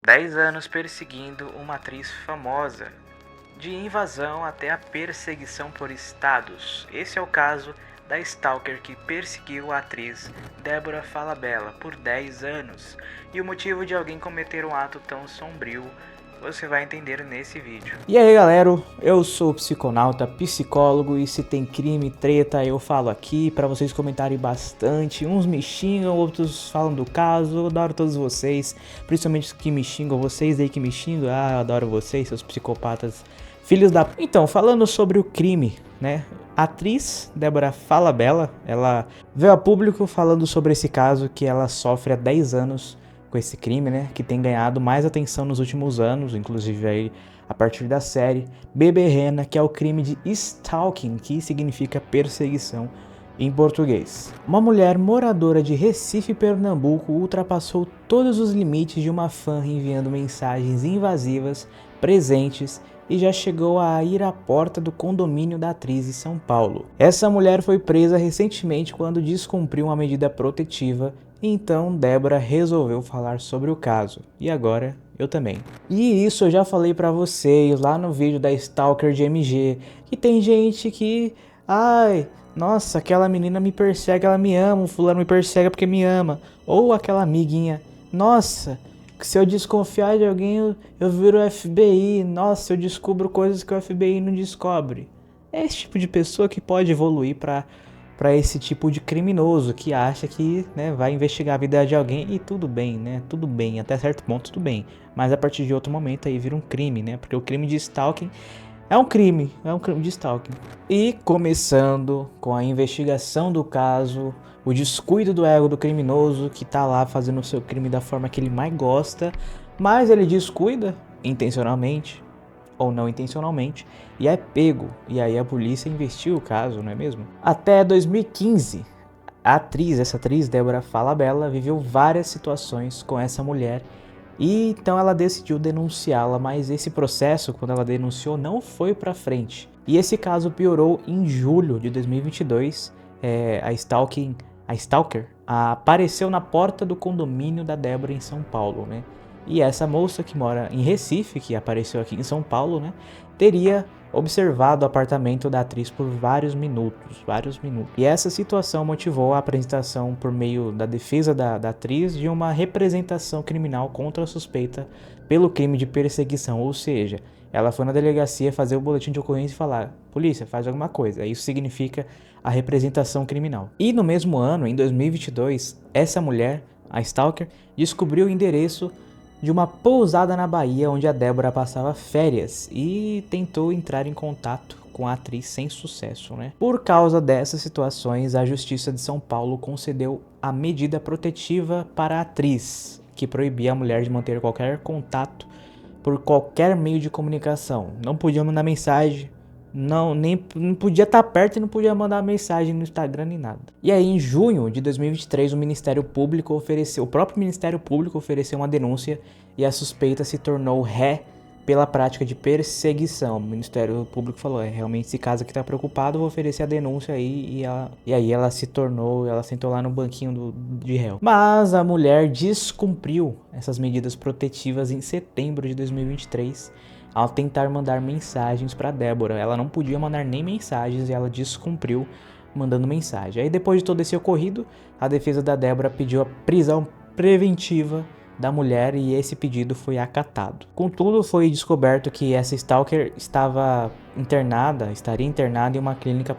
10 anos perseguindo uma atriz famosa, de invasão até a perseguição por estados. Esse é o caso da stalker que perseguiu a atriz Débora Falabella por 10 anos. E o motivo de alguém cometer um ato tão sombrio você vai entender nesse vídeo. E aí galera, eu sou o Psiconauta, psicólogo, e se tem crime, treta, eu falo aqui pra vocês comentarem bastante. Uns me xingam, outros falam do caso. Eu adoro todos vocês, principalmente os que me xingam, vocês aí que me xingam. Eu adoro vocês, seus psicopatas, filhos da... Então, falando sobre o crime, né? A atriz Débora Falabella, ela veio a público falando sobre esse caso que ela sofre há 10 anos com esse crime, né, que tem ganhado mais atenção nos últimos anos, inclusive aí a partir da série Beberrena, que é o crime de stalking, que significa perseguição em português. Uma mulher moradora de Recife, Pernambuco, ultrapassou todos os limites de uma fã enviando mensagens invasivas, presentes, e já chegou a ir à porta do condomínio da atriz em São Paulo. Essa mulher foi presa recentemente quando descumpriu uma medida protetiva. Então Débora resolveu falar sobre o caso, e agora eu também. E isso eu já falei pra vocês lá no vídeo da Stalker de MG, que tem gente que... Ai, nossa, aquela menina me persegue, ela me ama, o fulano me persegue porque me ama. Ou aquela amiguinha, nossa, se eu desconfiar de alguém eu viro FBI, nossa, eu descubro coisas que o FBI não descobre. É esse tipo de pessoa que pode evoluir pra esse tipo de criminoso que acha que, né, vai investigar a vida de alguém e tudo bem, né? Tudo bem, até certo ponto tudo bem. Mas a partir de outro momento aí vira um crime, né? Porque o crime de stalking é um crime de stalking. E começando com a investigação do caso, o descuido do ego do criminoso que tá lá fazendo o seu crime da forma que ele mais gosta, mas ele descuida intencionalmente ou não intencionalmente, e é pego, e aí a polícia investiu o caso, não é mesmo? Até 2015, essa atriz, Débora Falabella, viveu várias situações com essa mulher, e então ela decidiu denunciá-la, mas esse processo, quando ela denunciou, não foi pra frente. E esse caso piorou em julho de 2022, a stalker apareceu na porta do condomínio da Débora em São Paulo, né? E essa moça que mora em Recife, que apareceu aqui em São Paulo, né, teria observado o apartamento da atriz por vários minutos. E essa situação motivou a apresentação por meio da defesa da atriz de uma representação criminal contra a suspeita pelo crime de perseguição, ou seja, ela foi na delegacia fazer o boletim de ocorrência e falar: polícia, faz alguma coisa. Isso significa a representação criminal. E no mesmo ano, em 2022, essa mulher, a stalker, descobriu o endereço de uma pousada na Bahia onde a Débora passava férias e tentou entrar em contato com a atriz sem sucesso, né? Por causa dessas situações, a Justiça de São Paulo concedeu a medida protetiva para a atriz, que proibia a mulher de manter qualquer contato por qualquer meio de comunicação. Não podia mandar mensagem, não podia estar perto e não podia mandar mensagem no Instagram nem nada. E aí em junho de 2023 o próprio Ministério Público ofereceu uma denúncia e a suspeita se tornou ré pela prática de perseguição. O Ministério Público falou: realmente esse caso aqui está preocupado, vou oferecer a denúncia aí. E aí ela sentou lá no banquinho de réu. Mas a mulher descumpriu essas medidas protetivas em setembro de 2023 ao tentar mandar mensagens para Débora. Ela não podia mandar nem mensagens e ela descumpriu mandando mensagem. Aí depois de todo esse ocorrido, a defesa da Débora pediu a prisão preventiva da mulher e esse pedido foi acatado. Contudo, foi descoberto que essa stalker estaria internada em uma clínica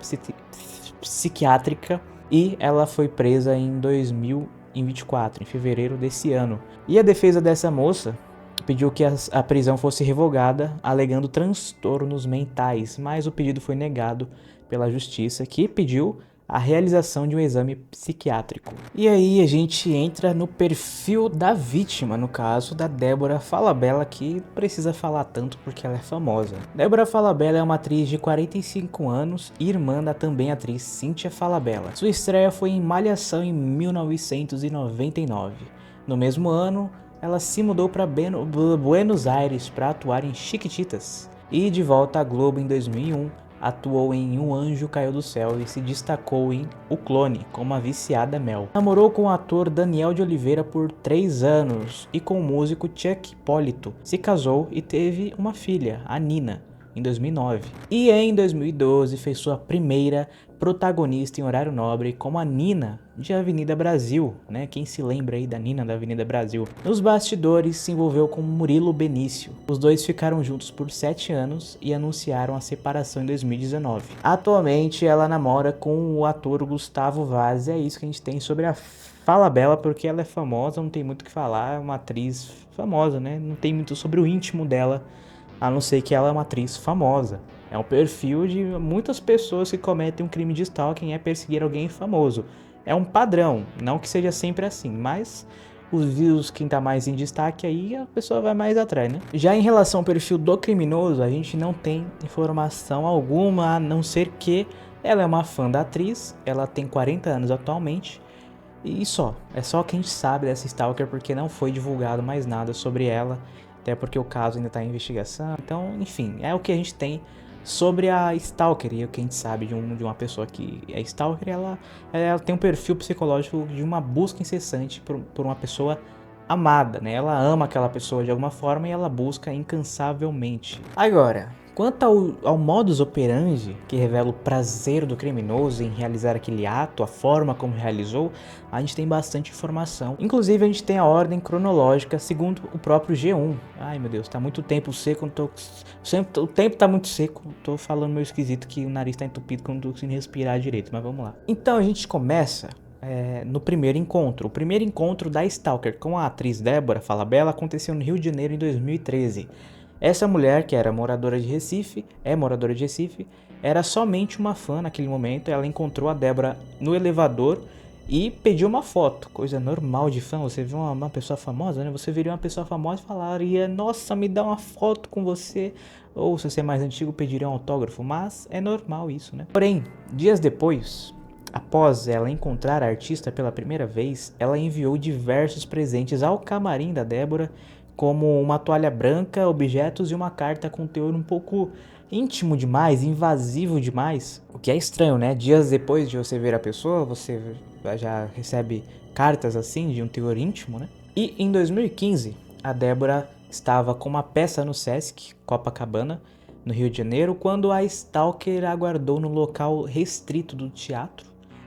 psiquiátrica e ela foi presa em 2024, em fevereiro desse ano. E a defesa dessa moça pediu que a prisão fosse revogada, alegando transtornos mentais, mas o pedido foi negado pela justiça, que pediu a realização de um exame psiquiátrico. E aí a gente entra no perfil da vítima, no caso da Débora Falabella, que precisa falar tanto porque ela é famosa. Débora Falabella é uma atriz de 45 anos e irmã da também atriz Cíntia Falabella. Sua estreia foi em Malhação em 1999. No mesmo ano, ela se mudou para Buenos Aires para atuar em Chiquititas. E de volta à Globo em 2001, atuou em Um Anjo Caiu do Céu e se destacou em O Clone, como a viciada Mel. Namorou com o ator Daniel de Oliveira por 3 anos e com o músico Chuck Hipólito. Se casou e teve uma filha, a Nina, em 2009. E em 2012 fez sua primeira protagonista em horário nobre como a Nina de Avenida Brasil, né? Quem se lembra aí da Nina da Avenida Brasil? Nos bastidores se envolveu com Murilo Benício. Os dois ficaram juntos por 7 anos e anunciaram a separação em 2019. Atualmente ela namora com o ator Gustavo Vaz. É isso que a gente tem sobre a Falabella, porque ela é famosa, não tem muito o que falar, é uma atriz famosa, né? Não tem muito sobre o íntimo dela, a não ser que ela é uma atriz famosa. É um perfil de muitas pessoas que cometem um crime de stalking, é perseguir alguém famoso. É um padrão, não que seja sempre assim, mas os views, quem tá mais em destaque aí, a pessoa vai mais atrás, né? Já em relação ao perfil do criminoso, a gente não tem informação alguma, a não ser que ela é uma fã da atriz, ela tem 40 anos atualmente, e só. É só o que a gente sabe dessa stalker, porque não foi divulgado mais nada sobre ela, até porque o caso ainda está em investigação. Então, enfim, é o que a gente tem sobre a stalker. E o que a gente sabe de uma pessoa que é stalker, ela tem um perfil psicológico de uma busca incessante por uma pessoa amada, né? Ela ama aquela pessoa de alguma forma e ela busca incansavelmente. Agora, quanto ao modus operandi, que revela o prazer do criminoso em realizar aquele ato, a forma como realizou, a gente tem bastante informação. Inclusive a gente tem a ordem cronológica segundo o próprio G1. Ai meu Deus, tá muito tempo seco, o tempo tá muito seco, tô falando meio esquisito que o nariz tá entupido que eu não tô conseguindo respirar direito, mas vamos lá. Então a gente começa no primeiro encontro. O primeiro encontro da stalker com a atriz Débora Falabella aconteceu no Rio de Janeiro em 2013. Essa mulher, que era moradora de Recife, era somente uma fã naquele momento. Ela encontrou a Débora no elevador e pediu uma foto. Coisa normal de fã, você vê uma pessoa famosa, né? Você viria uma pessoa famosa e falaria, nossa, me dá uma foto com você. Ou se você é mais antigo, pediria um autógrafo, mas é normal isso, né? Porém, dias depois, após ela encontrar a artista pela primeira vez, ela enviou diversos presentes ao camarim da Débora, como uma toalha branca, objetos e uma carta com teor um pouco íntimo demais, invasivo demais. O que é estranho, né? Dias depois de você ver a pessoa, você já recebe cartas assim, de um teor íntimo, né? E em 2015, a Débora estava com uma peça no Sesc, Copacabana, no Rio de Janeiro, quando a stalker aguardou no local restrito do teatro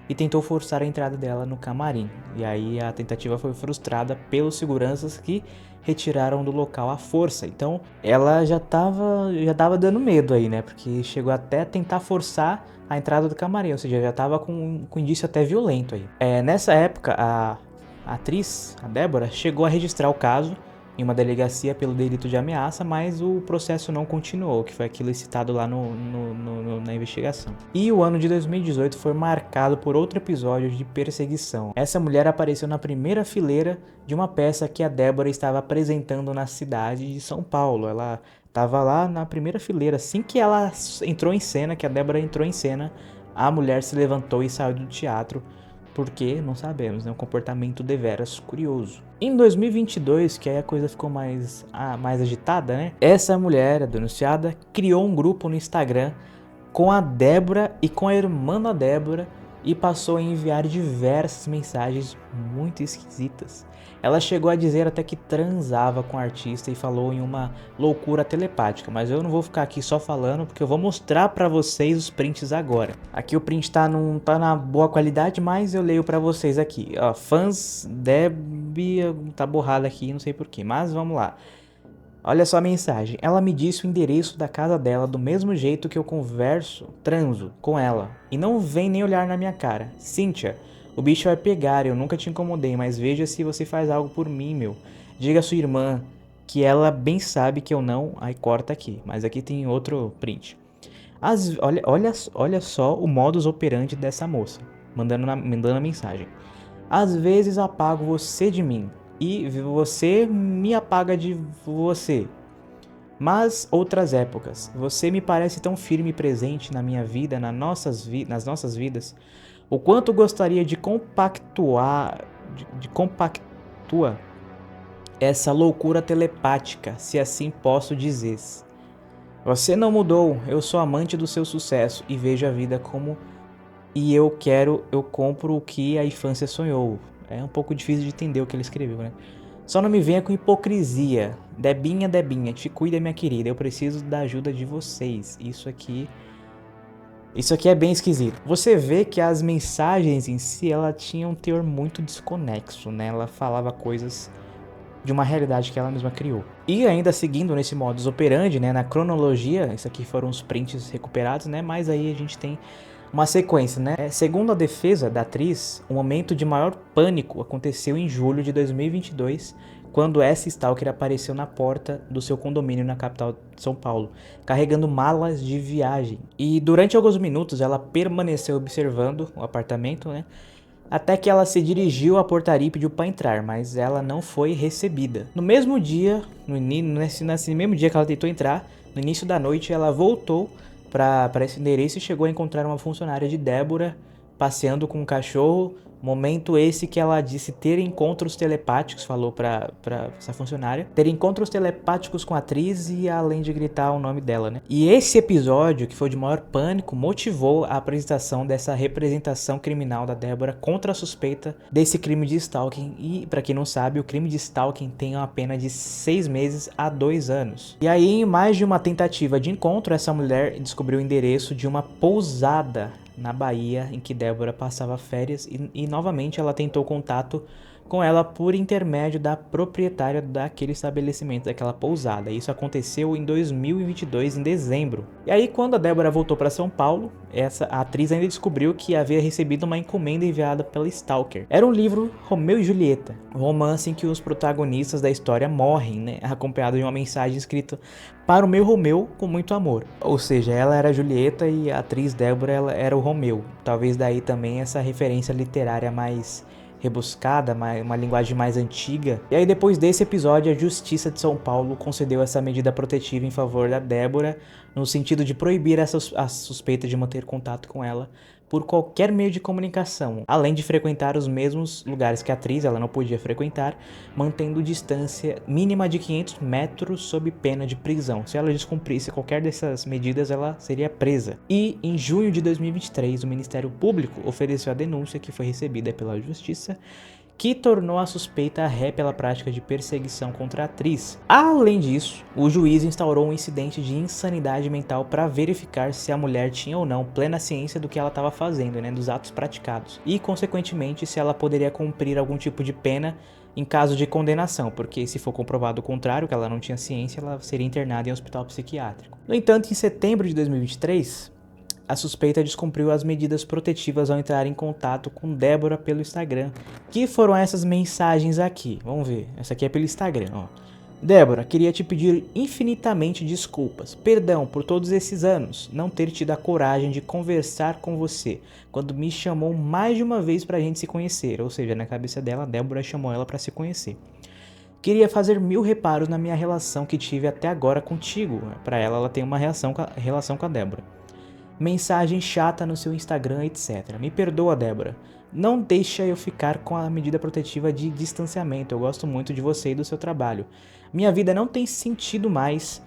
e tentou forçar a entrada dela no camarim. E aí a tentativa foi frustrada pelos seguranças que retiraram do local à força. Então ela já tava dando medo aí, né? Porque chegou até a tentar forçar a entrada do camarim, ou seja, já tava com indício até violento aí. Nessa época, a atriz, a Débora, chegou a registrar o caso em uma delegacia pelo delito de ameaça, mas o processo não continuou, que foi aquilo citado lá na investigação. E o ano de 2018 foi marcado por outro episódio de perseguição. Essa mulher apareceu na primeira fileira de uma peça que a Débora estava apresentando na cidade de São Paulo. Ela estava lá na primeira fileira. Assim que ela entrou em cena, que a Débora entrou em cena, a mulher se levantou e saiu do teatro. Porque não sabemos, né? Um comportamento deveras curioso. Em 2022, que aí a coisa ficou mais agitada, né? Essa mulher, a denunciada, criou um grupo no Instagram com a Débora e com a irmã da Débora e passou a enviar diversas mensagens muito esquisitas. Ela chegou a dizer até que transava com o artista e falou em uma loucura telepática, mas eu não vou ficar aqui só falando porque eu vou mostrar pra vocês os prints agora. Aqui o print tá na boa qualidade, mas eu leio pra vocês aqui. Ó, fãs Debbie, tá borrado aqui, não sei porquê, mas vamos lá. Olha só a mensagem. Ela me disse o endereço da casa dela do mesmo jeito que eu transo com ela. E não vem nem olhar na minha cara. Cíntia, o bicho vai pegar, eu nunca te incomodei, mas veja se você faz algo por mim, meu. Diga à sua irmã que ela bem sabe que eu não... Aí corta aqui, mas aqui tem outro print. Olha só o modus operandi dessa moça, mandando a mensagem. Às vezes apago você de mim e você me apaga de você. Mas outras épocas, você me parece tão firme e presente na minha vida, nas nossas vidas, o quanto gostaria de compactuar essa loucura telepática, se assim posso dizer. Você não mudou, eu sou amante do seu sucesso e vejo a vida como e eu compro o que a infância sonhou. É um pouco difícil de entender o que ele escreveu, né? Só não me venha com hipocrisia. Debinha, Debinha, te cuida, minha querida. Eu preciso da ajuda de vocês. Isso aqui é bem esquisito. Você vê que as mensagens em si, ela tinha um teor muito desconexo, né? Ela falava coisas de uma realidade que ela mesma criou. E ainda seguindo nesse modus operandi, né, na cronologia, isso aqui foram os prints recuperados, né, mas aí a gente tem uma sequência, né? Segundo a defesa da atriz, o momento de maior pânico aconteceu em julho de 2022, quando essa stalker apareceu na porta do seu condomínio na capital de São Paulo, carregando malas de viagem. E durante alguns minutos ela permaneceu observando o apartamento, né? Até que ela se dirigiu à portaria e pediu para entrar, mas ela não foi recebida. No mesmo dia, nesse mesmo dia que ela tentou entrar, no início da noite, ela voltou para esse endereço e chegou a encontrar uma funcionária de Débora passeando com um cachorro. Momento esse que ela disse ter encontros telepáticos, falou pra essa funcionária, ter encontros telepáticos com a atriz e além de gritar o nome dela, né? E esse episódio, que foi de maior pânico, motivou a apresentação dessa representação criminal da Débora contra a suspeita desse crime de stalking. E, pra quem não sabe, o crime de stalking tem uma pena de 6 meses a 2 anos. E aí, em mais de uma tentativa de encontro, essa mulher descobriu o endereço de uma pousada na Bahia, em que Débora passava férias e novamente ela tentou contato com ela por intermédio da proprietária daquele estabelecimento, daquela pousada. Isso aconteceu em 2022, em dezembro. E aí, quando a Débora voltou para São Paulo, a atriz ainda descobriu que havia recebido uma encomenda enviada pela Stalker. Era um livro Romeu e Julieta, um romance em que os protagonistas da história morrem, né, acompanhado de uma mensagem escrita para o meu Romeu com muito amor. Ou seja, ela era a Julieta e a atriz Débora ela era o Romeu. Talvez daí também essa referência literária mais rebuscada, uma linguagem mais antiga. E aí depois desse episódio, a Justiça de São Paulo concedeu essa medida protetiva em favor da Débora, no sentido de proibir a suspeita de manter contato com ela por qualquer meio de comunicação, além de frequentar os mesmos lugares que a atriz ela não podia frequentar, mantendo distância mínima de 500 metros sob pena de prisão. Se ela descumprisse qualquer dessas medidas, ela seria presa. E em junho de 2023, o Ministério Público ofereceu a denúncia que foi recebida pela Justiça, que tornou a suspeita ré pela prática de perseguição contra a atriz. Além disso, o juiz instaurou um incidente de insanidade mental para verificar se a mulher tinha ou não plena ciência do que ela estava fazendo, né, dos atos praticados, e consequentemente se ela poderia cumprir algum tipo de pena em caso de condenação, porque se for comprovado o contrário, que ela não tinha ciência, ela seria internada em um hospital psiquiátrico. No entanto, em setembro de 2023, a suspeita descumpriu as medidas protetivas ao entrar em contato com Débora pelo Instagram. Que foram essas mensagens aqui? Vamos ver. Essa aqui é pelo Instagram, ó. Débora, queria te pedir infinitamente desculpas. Perdão por todos esses anos não ter tido a coragem de conversar com você quando me chamou mais de uma vez pra gente se conhecer. Ou seja, na cabeça dela, Débora chamou ela pra se conhecer. Queria fazer 1000 reparos na minha relação que tive até agora contigo. Pra ela tem uma relação com a Débora. Mensagem chata no seu Instagram, etc. Me perdoa, Débora. Não deixa eu ficar com a medida protetiva de distanciamento. Eu gosto muito de você e do seu trabalho. Minha vida não tem sentido mais.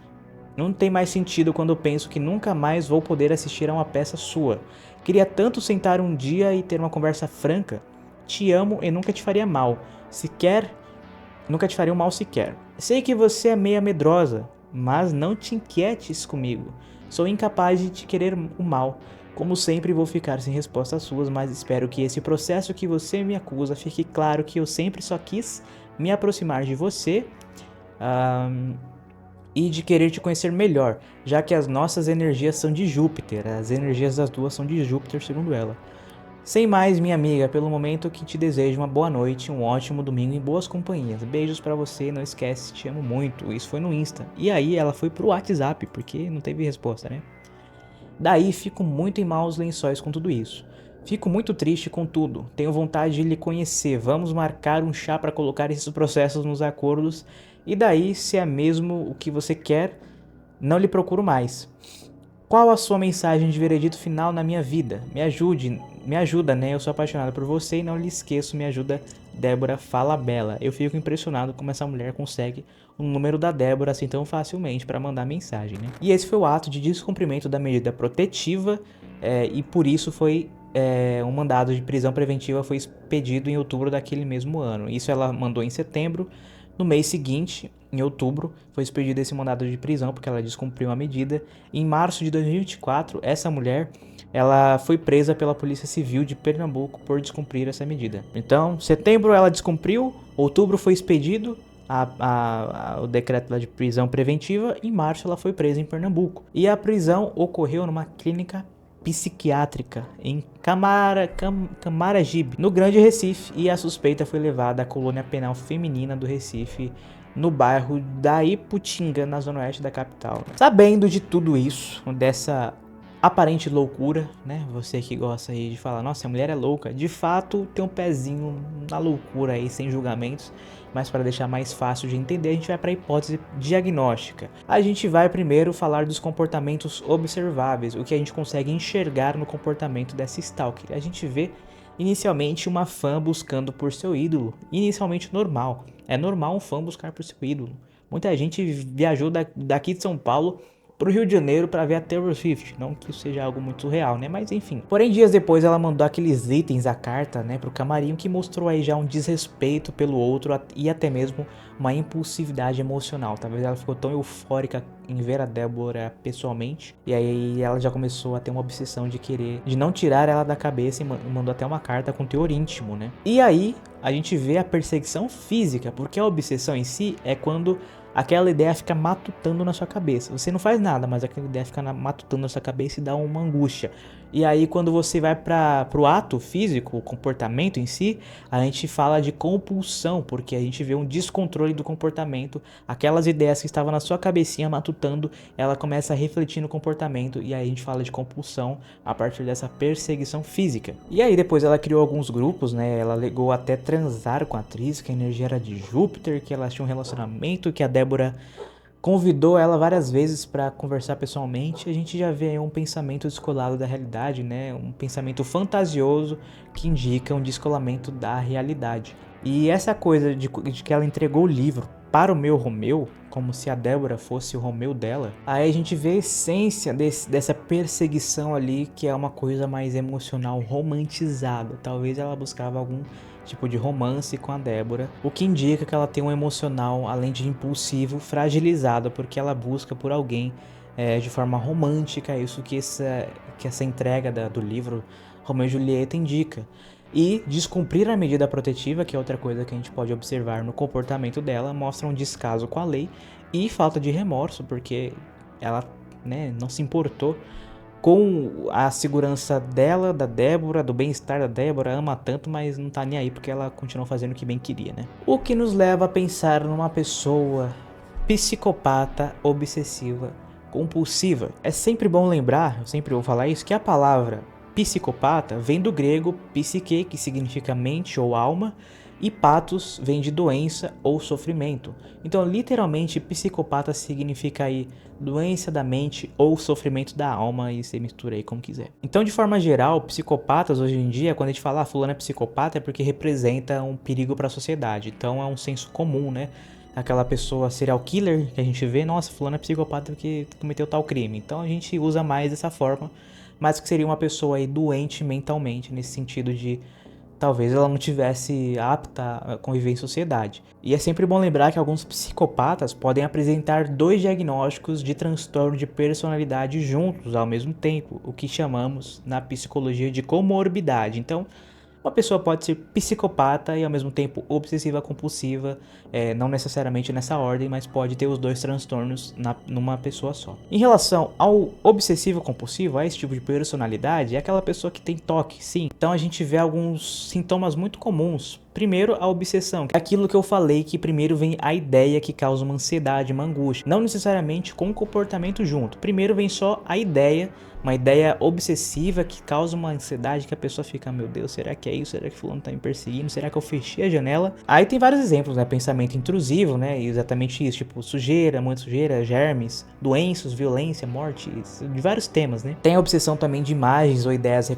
Não tem mais sentido quando eu penso que nunca mais vou poder assistir a uma peça sua. Queria tanto sentar um dia e ter uma conversa franca. Te amo e nunca te faria mal. Nunca te faria um mal sequer. Sei que você é meia medrosa, mas não te inquietes comigo. Sou incapaz de te querer o mal. Como sempre, vou ficar sem respostas suas, mas espero que esse processo que você me acusa fique claro que eu sempre só quis me aproximar de você e de querer te conhecer melhor, já que as nossas energias são de Júpiter. As energias das duas são de Júpiter, segundo ela. Sem mais, minha amiga, pelo momento que te desejo uma boa noite, um ótimo domingo em boas companhias. Beijos pra você, não esquece, te amo muito. Isso foi no Insta. E aí ela foi pro WhatsApp, porque não teve resposta, né? Daí fico muito em maus lençóis com tudo isso. Fico muito triste com tudo. Tenho vontade de lhe conhecer. Vamos marcar um chá pra colocar esses processos nos acordos. E daí, se é mesmo o que você quer, não lhe procuro mais. Qual a sua mensagem de veredito final na minha vida? Me ajude me ajuda, né? Eu sou apaixonado por você e não lhe esqueço, me ajuda, Débora Falabella. Eu fico impressionado como essa mulher consegue o número da Débora assim tão facilmente para mandar mensagem, né? E esse foi o ato de descumprimento da medida protetiva e por isso foi um mandado de prisão preventiva foi expedido em outubro daquele mesmo ano. Isso ela mandou em setembro. No mês seguinte, em outubro, foi expedido esse mandado de prisão porque ela descumpriu a medida. Em março de 2024, essa mulher ela foi presa pela Polícia Civil de Pernambuco por descumprir essa medida. Então, setembro ela descumpriu, outubro foi expedido o decreto de prisão preventiva, em março ela foi presa em Pernambuco. E a prisão ocorreu numa clínica psiquiátrica em Camaragibe, no Grande Recife, e a suspeita foi levada à colônia penal feminina do Recife, no bairro da Iputinga, na zona oeste da capital. Sabendo de tudo isso, dessa aparente loucura, né? Você que gosta aí de falar, nossa, a mulher é louca. De fato, tem um pezinho na loucura aí, sem julgamentos. Mas para deixar mais fácil de entender, a gente vai para a hipótese diagnóstica. A gente vai primeiro falar dos comportamentos observáveis, o que a gente consegue enxergar no comportamento dessa stalker. A gente vê inicialmente uma fã buscando por seu ídolo, inicialmente normal. É normal um fã buscar por seu ídolo. Muita gente viajou daqui de São Paulo pro Rio de Janeiro para ver a Taylor Swift, não que isso seja algo muito real, né, mas enfim. Porém, dias depois ela mandou aqueles itens, a carta, né, pro camarim, que mostrou aí já um desrespeito pelo outro e até mesmo uma impulsividade emocional. Talvez ela ficou tão eufórica em ver a Débora pessoalmente, e aí ela já começou a ter uma obsessão de não tirar ela da cabeça e mandou até uma carta com teor íntimo, né. E aí a gente vê a perseguição física, porque a obsessão em si é quando aquela ideia fica matutando na sua cabeça. Você não faz nada, mas aquela ideia fica matutando na sua cabeça e dá uma angústia. E aí quando você vai pro ato físico, o comportamento em si, a gente fala de compulsão, porque a gente vê um descontrole do comportamento. Aquelas ideias que estavam na sua cabecinha matutando, ela começa a refletir no comportamento, e aí a gente fala de compulsão a partir dessa perseguição física. E aí depois ela criou alguns grupos, né? Ela alegou até transar com a atriz, que a energia era de Júpiter, que ela tinha um relacionamento, que a Débora convidou ela várias vezes para conversar pessoalmente. A gente já vê aí um pensamento descolado da realidade, né? Um pensamento fantasioso que indica um descolamento da realidade. E essa coisa de que ela entregou o livro para o meu Romeu, como se a Débora fosse o Romeu dela, aí a gente vê a essência dessa perseguição ali, que é uma coisa mais emocional, romantizada. Talvez ela buscava algum tipo de romance com a Débora, o que indica que ela tem um emocional, além de impulsivo, fragilizado, porque ela busca por alguém de forma romântica. Isso que essa entrega do livro Romeu e Julieta indica. E descumprir a medida protetiva, que é outra coisa que a gente pode observar no comportamento dela, mostra um descaso com a lei e falta de remorso, porque ela, né, não se importou com a segurança dela, da Débora, do bem-estar da Débora, ama tanto, mas não tá nem aí porque ela continua fazendo o que bem queria, né? O que nos leva a pensar numa pessoa psicopata, obsessiva, compulsiva. É sempre bom lembrar, eu sempre vou falar isso, que a palavra psicopata vem do grego psique, que significa mente ou alma, e patos vem de doença ou sofrimento. Então, literalmente, psicopata significa aí doença da mente ou sofrimento da alma, e você mistura aí como quiser. Então, de forma geral, psicopatas hoje em dia, quando a gente fala fulano é psicopata, é porque representa um perigo para a sociedade. Então, é um senso comum, né? Aquela pessoa serial killer que a gente vê, nossa, fulano é psicopata porque cometeu tal crime. Então, a gente usa mais dessa forma, mas que seria uma pessoa aí doente mentalmente, nesse sentido de talvez ela não tivesse apta a conviver em sociedade. E é sempre bom lembrar que alguns psicopatas podem apresentar 2 diagnósticos de transtorno de personalidade juntos ao mesmo tempo, o que chamamos na psicologia de comorbidade. Então, uma pessoa pode ser psicopata e ao mesmo tempo obsessiva compulsiva, não necessariamente nessa ordem, mas pode ter os 2 transtornos numa pessoa só. Em relação ao obsessivo compulsivo, a esse tipo de personalidade, é aquela pessoa que tem toque, sim. Então a gente vê alguns sintomas muito comuns. Primeiro, a obsessão, que é aquilo que eu falei, que primeiro vem a ideia que causa uma ansiedade, uma angústia, não necessariamente com o comportamento junto. Primeiro vem só a ideia, uma ideia obsessiva que causa uma ansiedade que a pessoa fica, meu Deus, será que que é isso? Será que fulano tá me perseguindo? Será que eu fechei a janela? Aí tem vários exemplos, né? Pensamento intrusivo, né? E exatamente isso, tipo sujeira, muita sujeira, germes, doenças, violência, morte, de vários temas, né? Tem a obsessão também de imagens ou ideias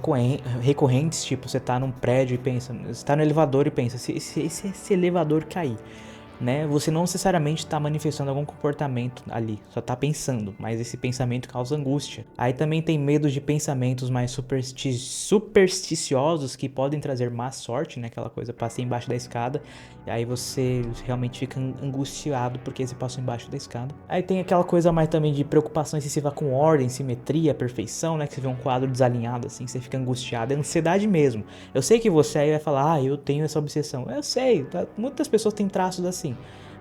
recorrentes, tipo você tá num prédio e pensa, você tá no elevador e pensa, se esse elevador cair, né? Você não necessariamente está manifestando algum comportamento ali, só está pensando, mas esse pensamento causa angústia. Aí também tem medo de pensamentos mais supersticiosos que podem trazer má sorte, né? Aquela coisa, passei embaixo da escada, e aí você realmente fica angustiado porque você passou embaixo da escada. Aí tem aquela coisa mais também de preocupação excessiva com ordem, simetria, perfeição, né? Que você vê um quadro desalinhado assim, você fica angustiado, é ansiedade mesmo. Eu sei que você aí vai falar, eu tenho essa obsessão. Eu sei, muitas pessoas têm traços assim,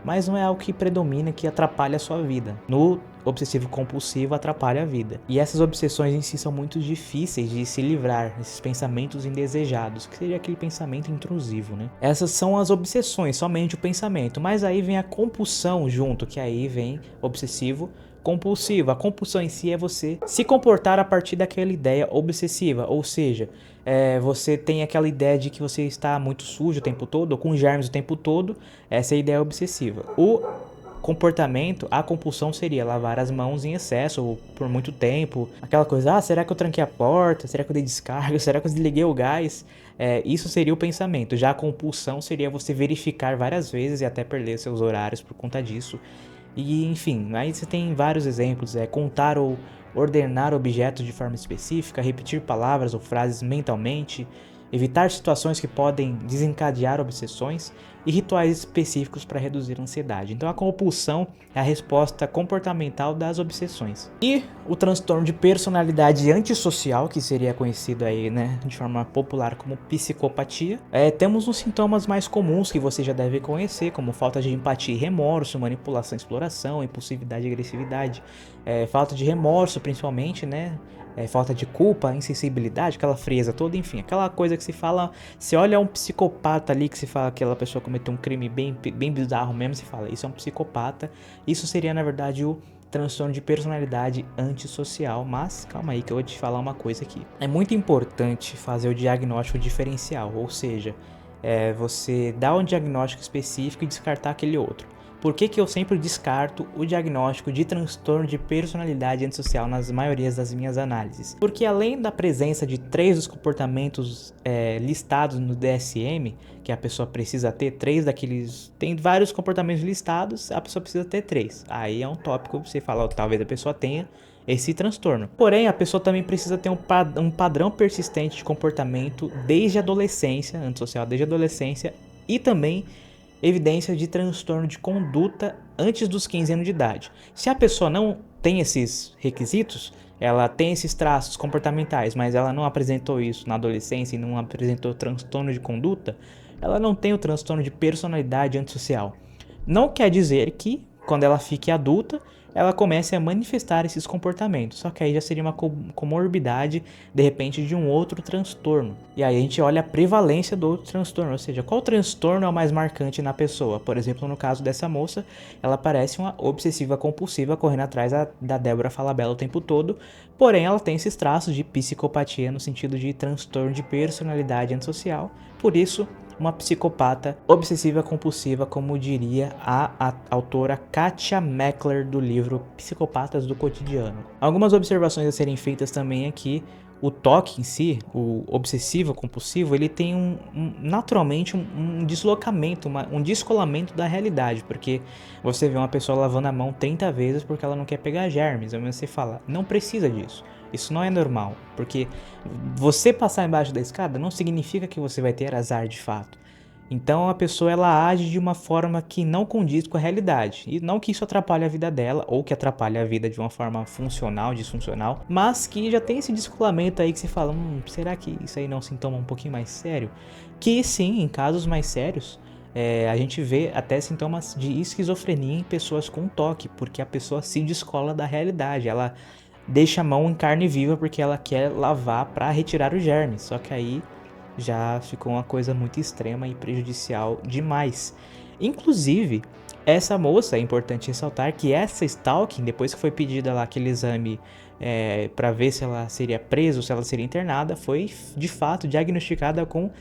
mas não é algo que predomina, que atrapalha a sua vida. No obsessivo compulsivo atrapalha a vida. E essas obsessões em si são muito difíceis de se livrar, esses pensamentos indesejados, que seria aquele pensamento intrusivo, né? Essas são as obsessões, somente o pensamento, mas aí vem a compulsão junto, que aí vem obsessivo compulsivo. A compulsão em si é você se comportar a partir daquela ideia obsessiva, ou seja, você tem aquela ideia de que você está muito sujo o tempo todo, ou com germes o tempo todo, essa é a ideia obsessiva. O comportamento, a compulsão seria lavar as mãos em excesso ou por muito tempo, aquela coisa, será que eu tranquei a porta, será que eu dei descarga, será que eu desliguei o gás? Isso seria o pensamento. Já a compulsão seria você verificar várias vezes e até perder seus horários por conta disso. E enfim, aí você tem vários exemplos, contar ou ordenar objetos de forma específica, repetir palavras ou frases mentalmente, evitar situações que podem desencadear obsessões e rituais específicos para reduzir a ansiedade. Então a compulsão é a resposta comportamental das obsessões. E o transtorno de personalidade antissocial, que seria conhecido aí, né, de forma popular como psicopatia, temos os sintomas mais comuns que você já deve conhecer, como falta de empatia e remorso, manipulação e exploração, impulsividade e agressividade, falta de remorso principalmente, né, falta de culpa, insensibilidade, aquela frieza toda, enfim, aquela coisa que se fala, se olha um psicopata ali, que se fala que aquela pessoa cometeu um crime bem bizarro mesmo, se fala, isso é um psicopata. Isso seria, na verdade, o transtorno de personalidade antissocial, mas calma aí que eu vou te falar uma coisa aqui. É muito importante fazer o diagnóstico diferencial, ou seja, você dar um diagnóstico específico e descartar aquele outro. Por que eu sempre descarto o diagnóstico de transtorno de personalidade antissocial nas maiorias das minhas análises? Porque além da presença de 3 dos comportamentos listados no DSM, que a pessoa precisa ter 3 daqueles... Tem vários comportamentos listados, a pessoa precisa ter 3. Aí é um tópico, você fala, talvez a pessoa tenha esse transtorno. Porém, a pessoa também precisa ter um padrão persistente de comportamento desde a adolescência, antissocial desde a adolescência, e também evidência de transtorno de conduta antes dos 15 anos de idade. Se a pessoa não tem esses requisitos, ela tem esses traços comportamentais, mas ela não apresentou isso na adolescência e não apresentou transtorno de conduta, ela não tem o transtorno de personalidade antissocial. Não quer dizer que, quando ela fique adulta, ela comece a manifestar esses comportamentos, só que aí já seria uma comorbidade, de repente, de um outro transtorno. E aí a gente olha a prevalência do outro transtorno, ou seja, qual transtorno é o mais marcante na pessoa. Por exemplo, no caso dessa moça, ela parece uma obsessiva compulsiva correndo atrás da Débora Falabella o tempo todo, porém ela tem esses traços de psicopatia no sentido de transtorno de personalidade antissocial, por isso uma psicopata obsessiva compulsiva, como diria a autora Katia Meckler do livro Psicopatas do Cotidiano. Algumas observações a serem feitas também aqui. O toque em si, o obsessivo compulsivo, ele tem naturalmente um deslocamento, um descolamento da realidade, porque você vê uma pessoa lavando a mão 30 vezes porque ela não quer pegar germes, aí você fala, não precisa disso. Isso não é normal, porque você passar embaixo da escada não significa que você vai ter azar de fato. Então a pessoa ela age de uma forma que não condiz com a realidade. E não que isso atrapalhe a vida dela, ou que atrapalhe a vida de uma forma funcional, disfuncional, mas que já tem esse descolamento aí que se fala, será que isso aí não é um sintoma um pouquinho mais sério? Que sim, em casos mais sérios, a gente vê até sintomas de esquizofrenia em pessoas com toque, porque a pessoa se descola da realidade, ela deixa a mão em carne viva porque ela quer lavar para retirar os germes, só que aí já ficou uma coisa muito extrema e prejudicial demais. Inclusive, essa moça, é importante ressaltar que essa stalking, depois que foi pedida lá aquele exame para ver se ela seria presa ou se ela seria internada, foi de fato diagnosticada com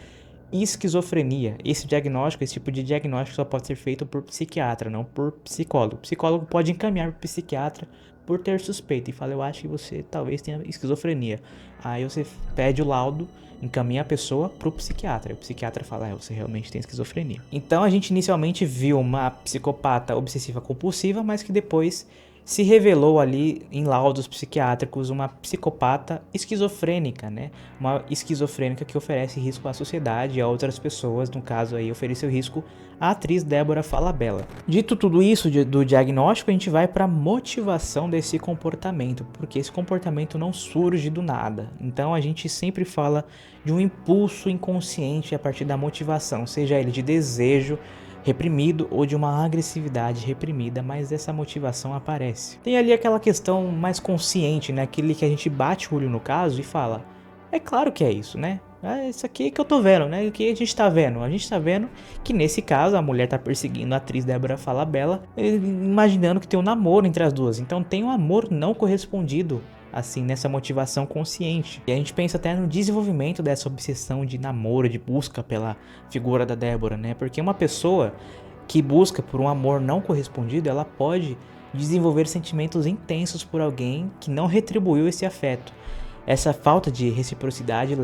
esquizofrenia. Esse diagnóstico, esse tipo de diagnóstico só pode ser feito por psiquiatra, não por psicólogo. O psicólogo pode encaminhar para o psiquiatra por ter suspeita e fala, eu acho que você talvez tenha esquizofrenia. Aí você pede o laudo, encaminha a pessoa pro psiquiatra. O psiquiatra fala, você realmente tem esquizofrenia. Então a gente inicialmente viu uma psicopata obsessiva compulsiva, mas que depois se revelou ali em laudos psiquiátricos uma psicopata esquizofrênica, né? Uma esquizofrênica que oferece risco à sociedade e a outras pessoas, no caso aí ofereceu risco à atriz Débora Falabella. Dito tudo isso do diagnóstico, a gente vai para a motivação desse comportamento, porque esse comportamento não surge do nada. Então a gente sempre fala de um impulso inconsciente a partir da motivação, seja ele de desejo reprimido ou de uma agressividade reprimida, mas essa motivação aparece. Tem ali aquela questão mais consciente, né? Aquele que a gente bate o olho no caso e fala, é claro que é isso, né? É isso aqui que eu tô vendo, né? O que a gente tá vendo? A gente tá vendo que nesse caso a mulher tá perseguindo a atriz Débora Falabella, imaginando que tem um namoro entre as duas. Então tem um amor não correspondido, assim, nessa motivação consciente. E a gente pensa até no desenvolvimento dessa obsessão de namoro, de busca pela figura da Débora, né? Porque uma pessoa que busca por um amor não correspondido, ela pode desenvolver sentimentos intensos por alguém que não retribuiu esse afeto. Essa falta de reciprocidade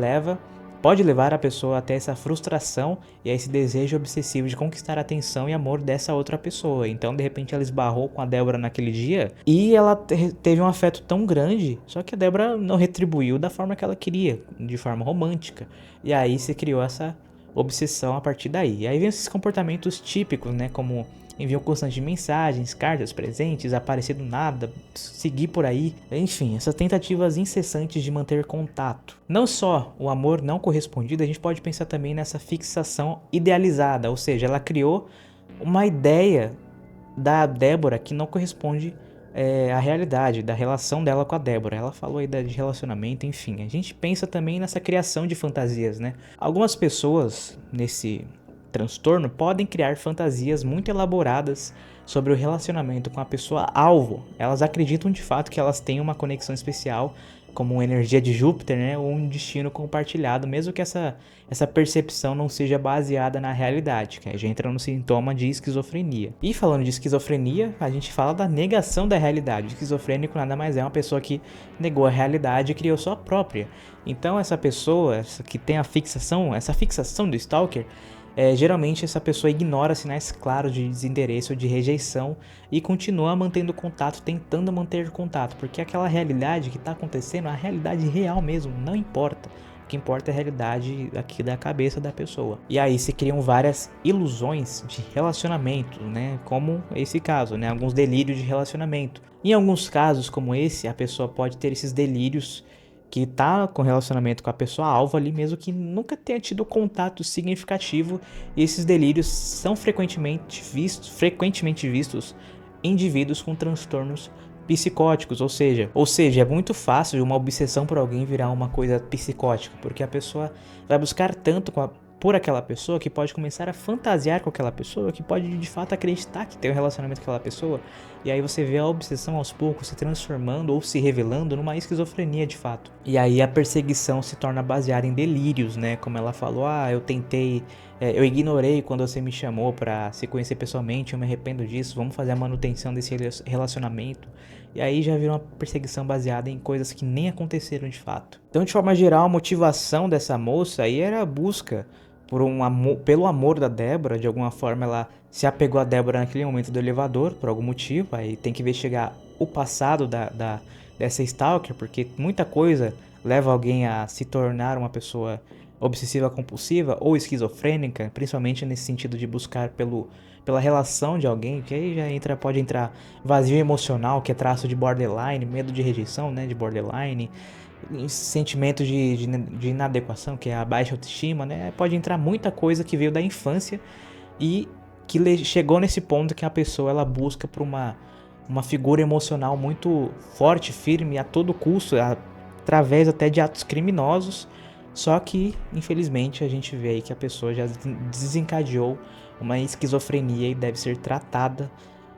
pode levar a pessoa até essa frustração e a esse desejo obsessivo de conquistar a atenção e amor dessa outra pessoa. Então, de repente, ela esbarrou com a Débora naquele dia e ela teve um afeto tão grande, só que a Débora não retribuiu da forma que ela queria, de forma romântica. E aí se criou essa obsessão a partir daí. E aí vem esses comportamentos típicos, né, como enviam constantes mensagens, cartas, presentes, aparecer do nada, seguir por aí, enfim, essas tentativas incessantes de manter contato. Não só o amor não correspondido, a gente pode pensar também nessa fixação idealizada, ou seja, ela criou uma ideia da Débora que não corresponde à realidade, da relação dela com a Débora. Ela falou aí de relacionamento, enfim. A gente pensa também nessa criação de fantasias, né? Algumas pessoas nesse transtorno podem criar fantasias muito elaboradas sobre o relacionamento com a pessoa alvo. Elas acreditam de fato que elas têm uma conexão especial, como uma energia de Júpiter, né, ou um destino compartilhado, mesmo que essa percepção não seja baseada na realidade, que aí já entra no sintoma de esquizofrenia. E falando de esquizofrenia, a gente fala da negação da realidade. O esquizofrênico nada mais é uma pessoa que negou a realidade e criou sua própria. Então essa pessoa que tem essa fixação do stalker, geralmente essa pessoa ignora sinais claros de desinteresse ou de rejeição e continua mantendo contato, tentando manter contato, porque aquela realidade que está acontecendo, a realidade real mesmo, não importa. O que importa é a realidade aqui da cabeça da pessoa. E aí se criam várias ilusões de relacionamento, né? Como esse caso, né? Alguns delírios de relacionamento. Em alguns casos como esse, a pessoa pode ter esses delírios que tá com relacionamento com a pessoa alvo ali, mesmo que nunca tenha tido contato significativo, e esses delírios são frequentemente vistos em indivíduos com transtornos psicóticos, ou seja, é muito fácil uma obsessão por alguém virar uma coisa psicótica, porque a pessoa vai buscar tanto por aquela pessoa que pode começar a fantasiar com aquela pessoa, que pode de fato acreditar que tem um relacionamento com aquela pessoa, e aí você vê a obsessão aos poucos se transformando ou se revelando numa esquizofrenia de fato. E aí a perseguição se torna baseada em delírios, né? Como ela falou, eu ignorei quando você me chamou pra se conhecer pessoalmente, eu me arrependo disso, vamos fazer a manutenção desse relacionamento. E aí já vira uma perseguição baseada em coisas que nem aconteceram de fato. Então, de forma geral, a motivação dessa moça aí era a busca pelo amor da Débora. De alguma forma ela se apegou a Débora naquele momento do elevador, por algum motivo. Aí tem que investigar o passado dessa stalker, porque muita coisa leva alguém a se tornar uma pessoa obsessiva compulsiva ou esquizofrênica, principalmente nesse sentido de buscar pela relação de alguém, que aí pode entrar vazio emocional, que é traço de borderline, medo de rejeição, né, de borderline, sentimento de inadequação, que é a baixa autoestima, né? Pode entrar muita coisa que veio da infância e que chegou nesse ponto que a pessoa ela busca por uma figura emocional muito forte, firme, a todo custo, através até de atos criminosos. Só que, infelizmente, a gente vê aí que a pessoa já desencadeou uma esquizofrenia e deve ser tratada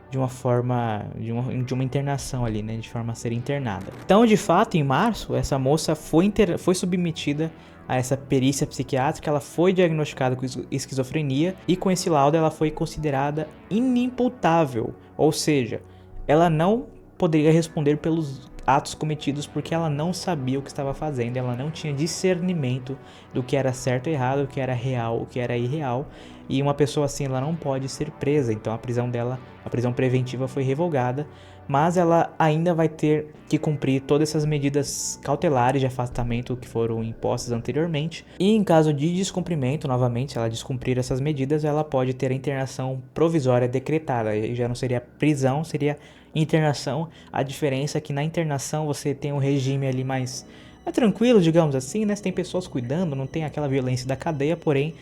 de uma forma, de uma internação ali, né, de forma a ser internada. Então, de fato, em março, essa moça foi submetida a essa perícia psiquiátrica, ela foi diagnosticada com esquizofrenia e com esse laudo ela foi considerada inimputável, ou seja, ela não poderia responder pelos atos cometidos porque ela não sabia o que estava fazendo, ela não tinha discernimento do que era certo e errado, o que era real, o que era irreal, e uma pessoa assim ela não pode ser presa, então a prisão preventiva foi revogada, mas ela ainda vai ter que cumprir todas essas medidas cautelares de afastamento que foram impostas anteriormente, e em caso de descumprimento, novamente, se ela descumprir essas medidas, ela pode ter a internação provisória decretada, e já não seria prisão, seria internação. A diferença é que na internação você tem um regime ali mais tranquilo, digamos assim, né? Você tem pessoas cuidando, não tem aquela violência da cadeia, porém,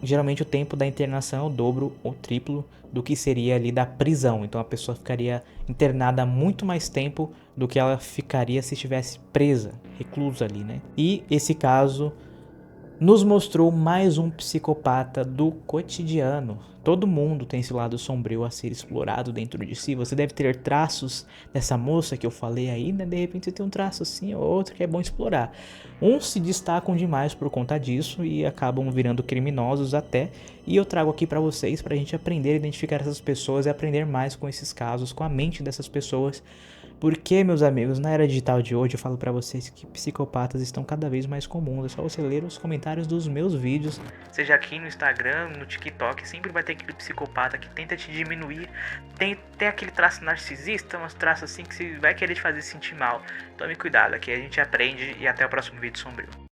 geralmente o tempo da internação é o dobro ou triplo do que seria ali da prisão. Então a pessoa ficaria internada muito mais tempo do que ela ficaria se estivesse presa, reclusa ali, né? E esse caso nos mostrou mais um psicopata do cotidiano. Todo mundo tem esse lado sombrio a ser explorado dentro de si. Você deve ter traços dessa moça que eu falei aí, né? De repente você tem um traço assim ou outro que é bom explorar. Uns se destacam demais por conta disso e acabam virando criminosos até. E eu trago aqui pra vocês pra gente aprender a identificar essas pessoas e aprender mais com esses casos, com a mente dessas pessoas. Porque, meus amigos, na era digital de hoje eu falo pra vocês que psicopatas estão cada vez mais comuns. É só você ler os comentários dos meus vídeos. Seja aqui no Instagram, no TikTok, sempre vai ter aquele psicopata que tenta te diminuir. Tem aquele traço narcisista, umas traços assim que você vai querer te fazer sentir mal. Tome cuidado, aqui a gente aprende e até o próximo vídeo sombrio.